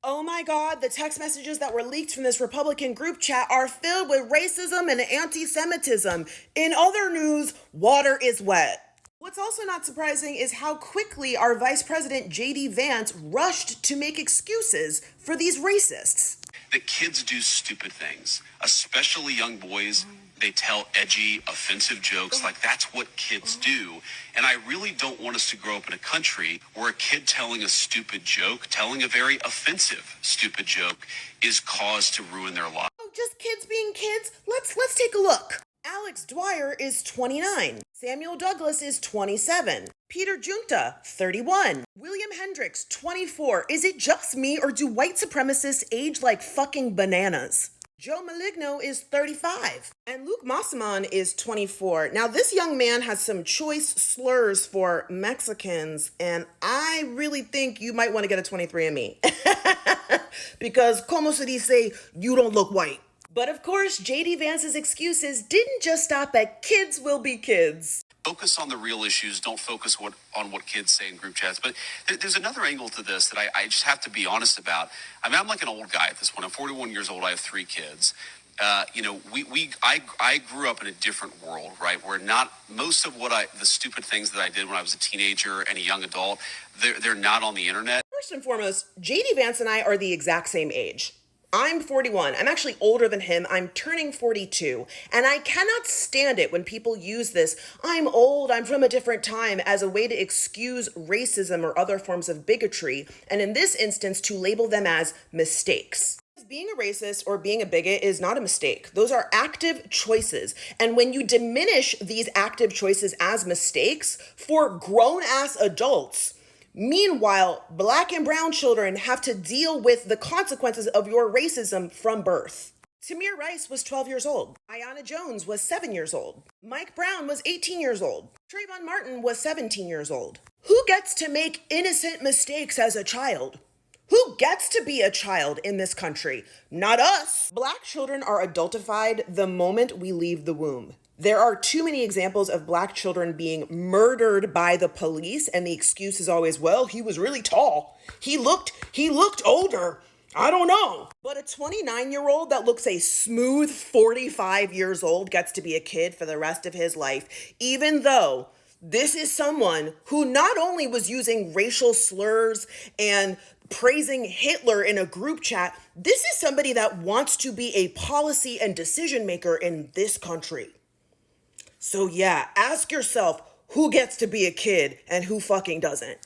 Oh my God, the text messages that were leaked from this Republican group chat are filled with racism and anti-Semitism. In other news, water is wet. What's also not surprising is how quickly our Vice President J.D. Vance rushed to make excuses for these racists. That kids do stupid things, especially young boys. They tell edgy, offensive jokes. Like, that's what kids do. And I really don't want us to grow up in a country where a kid telling a stupid joke, telling a very offensive stupid joke, is cause to ruin their life. Oh, just kids being kids? Let's take a look. Alex Dwyer is 29. Samuel Douglas is 27. Peter Junta, 31. William Hendricks, 24. Is it just me, or do white supremacists age like fucking bananas? Joe Maligno is 35. And Luke Massaman is 24. Now, this young man has some choice slurs for Mexicans, and I really think you might want to get a 23andMe. Because, como se dice, you don't look white. But of course, J.D. Vance's excuses didn't just stop at kids will be kids. Focus on the real issues. Don't focus on what kids say in group chats. But there's another angle to this that I just have to be honest about. I mean, I'm like an old guy at this point. I'm 41 years old. I have 3 kids. I grew up in a different world, right? Where not most of the stupid things that I did when I was a teenager and a young adult, they're not on the internet. First and foremost, J.D. Vance and I are the exact same age. I'm 41. I'm actually older than him. I'm turning 42. And I cannot stand it when people use this, I'm old, I'm from a different time, as a way to excuse racism or other forms of bigotry, and in this instance, to label them as mistakes. Being a racist or being a bigot is not a mistake. Those are active choices. And when you diminish these active choices as mistakes for grown-ass adults, meanwhile, Black and brown children have to deal with the consequences of your racism from birth. Tamir Rice was 12 years old. Ayanna Jones was 7 years old. Mike Brown was 18 years old. Trayvon Martin was 17 years old. Who gets to make innocent mistakes as a child? Who gets to be a child in this country? Not us. Black children are adultified the moment we leave the womb. There are too many examples of Black children being murdered by the police, and the excuse is always, well, he was really tall. He looked older. I don't know. But a 29-year-old that looks a smooth 45 years old gets to be a kid for the rest of his life, even though this is someone who not only was using racial slurs and praising Hitler in a group chat, this is somebody that wants to be a policy and decision maker in this country. So yeah, ask yourself who gets to be a kid and who fucking doesn't.